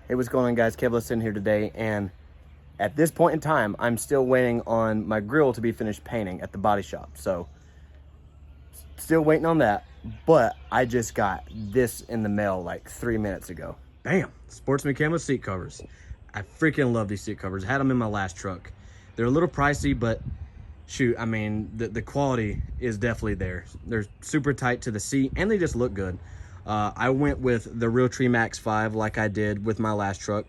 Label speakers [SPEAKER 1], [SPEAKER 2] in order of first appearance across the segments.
[SPEAKER 1] Hey, what's going on, guys? Kevlis in here today, and at this point in time, I'm still waiting on my grill to be finished painting at the body shop. So, still waiting on that, but I just got this in the mail like 3 minutes ago. Bam! Sportsman Camo seat covers. I freaking love these seat covers. I had them in my last truck. They're a little pricey, but shoot, I mean, the quality is definitely there. They're super tight to the seat, and they just look good. I went with the Realtree Max 5 like I did with my last truck.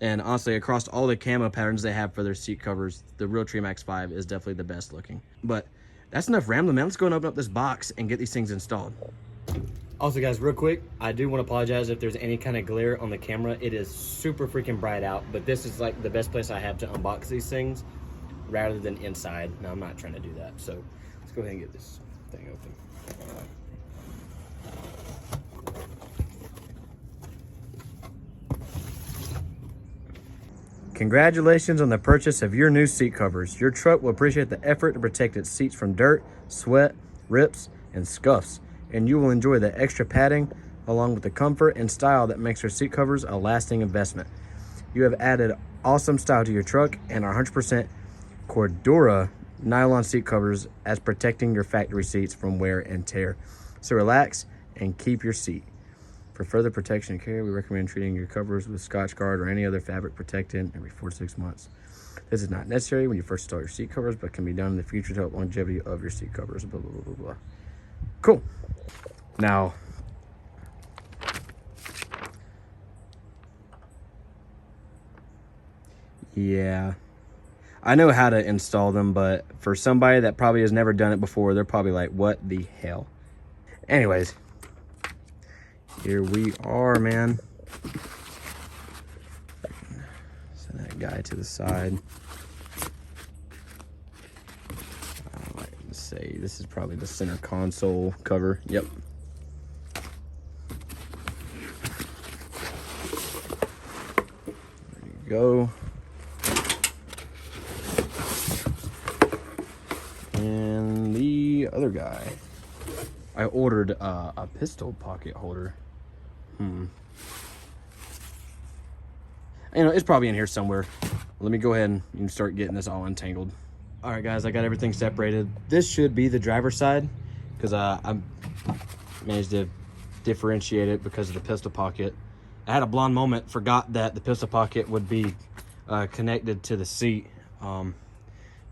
[SPEAKER 1] And honestly, across all the camo patterns they have for their seat covers, the Realtree Max 5 is definitely the best looking. But that's enough rambling, man. Let's go and open up this box and get these things installed. Also, guys, real quick, I do want to apologize if there's any kind of glare on the camera. It is super freaking bright out, but this is like the best place I have to unbox these things rather than inside. Now, I'm not trying to do that. So let's go ahead and get this thing open. Congratulations on the purchase of your new seat covers. Your truck will appreciate the effort to protect its seats from dirt, sweat, rips, and scuffs. And you will enjoy the extra padding along with the comfort and style that makes your seat covers a lasting investment. You have added awesome style to your truck and are 100% Cordura nylon seat covers as protecting your factory seats from wear and tear. So relax and keep your seat. For further protection and care, we recommend treating your covers with Scotchgard or any other fabric protectant every 4 to 6 months. This is not necessary when you first install your seat covers, but can be done in the future to help longevity of your seat covers. Blah, blah, blah, blah, blah. Cool. Now, yeah, I know how to install them, but for somebody that probably has never done it before, they're probably like, what the hell? Anyways, here we are, man. Send that guy to the side. I like to say this is probably the center console cover. Yep. There you go. And the other guy, I ordered a pistol pocket holder. You know, it's probably in here somewhere. Let me go ahead and start getting this all untangled. All right, guys, I got everything separated. This should be the driver's side because I managed to differentiate it because of the pistol pocket. I had a blonde moment, forgot that the pistol pocket would be connected to the seat. But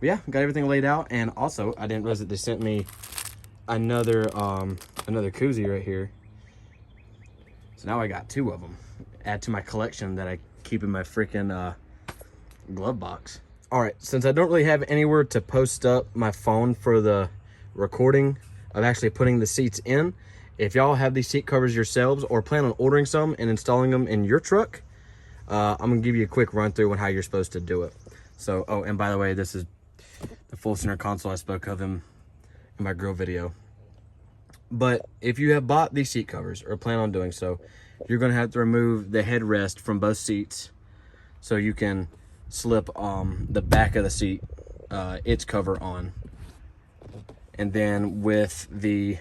[SPEAKER 1] yeah, got everything laid out, and also I didn't realize that they sent me another koozie right here. So now I got 2 of them. Add to my collection that I keep in my freaking glove box. All right, since I don't really have anywhere to post up my phone for the recording of actually putting the seats in, if y'all have these seat covers yourselves or plan on ordering some and installing them in your truck, I'm gonna give you a quick run through on how you're supposed to do it. So, oh, and by the way, this is the full center console I spoke of in my grill video. But if you have bought these seat covers or plan on doing so, you're going to have to remove the headrest from both seats so you can slip the back of the seat, its cover on. And then with the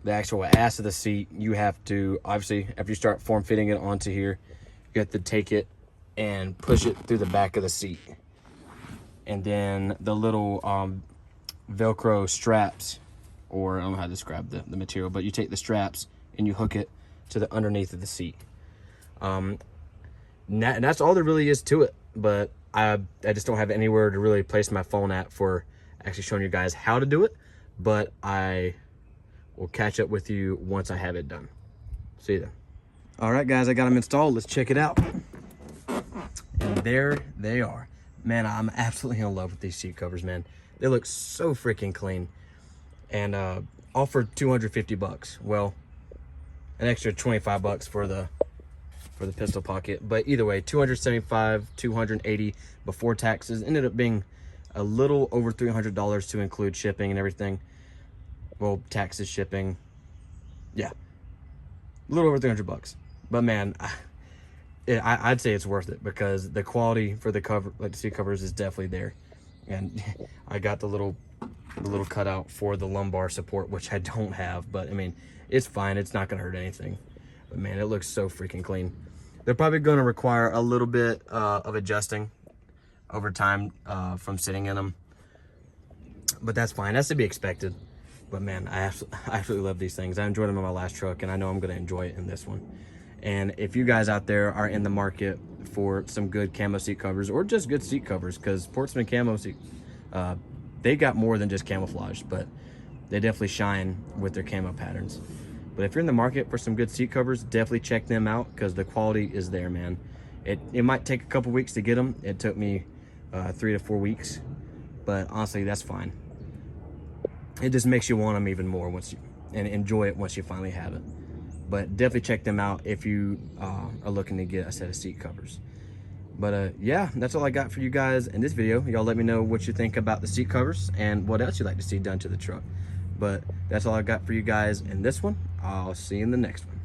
[SPEAKER 1] actual ass of the seat, you have to, obviously, after you start form fitting it onto here, you have to take it and push it through the back of the seat. And then the little Velcro straps, or I don't know how to describe the material, but you take the straps and you hook it to the underneath of the seat. And that's all there really is to it, but I just don't have anywhere to really place my phone at for actually showing you guys how to do it, but I will catch up with you once I have it done. See you then. All right, guys, I got them installed. Let's check it out. And there they are. Man, I'm absolutely in love with these seat covers, man. They look so freaking clean. And all for 250 bucks. Well, an extra 25 bucks for the pistol pocket. But either way, 275, 280 before taxes. Ended up being a little over $300 to include shipping and everything. Well, taxes, shipping. Yeah. A little over 300 bucks. But man, I'd say it's worth it because the quality for the cover, like the seat covers, is definitely there. And I got the little cutout for the lumbar support, which I don't have, but I mean, it's fine. It's not going to hurt anything. But man, it looks so freaking clean. They're probably going to require a little bit of adjusting over time from sitting in them, but that's fine. That's to be expected. But man, I absolutely love these things. I enjoyed them in my last truck, and I know I'm going to enjoy it in this one. And if you guys out there are in the market for some good camo seat covers, or just good seat covers, because Portsman camo seat, they got more than just camouflage, but they definitely shine with their camo patterns. But if you're in the market for some good seat covers, definitely check them out, because the quality is there, man. It might take a couple weeks to get them. It took me 3 to 4 weeks, but honestly, that's fine. It just makes you want them even more and enjoy it once you finally have it. But definitely check them out if you are looking to get a set of seat covers. But yeah, that's all I got for you guys in this video. Y'all let me know what you think about the seat covers and what else you'd like to see done to the truck. But that's all I got for you guys in this one. I'll see you in the next one.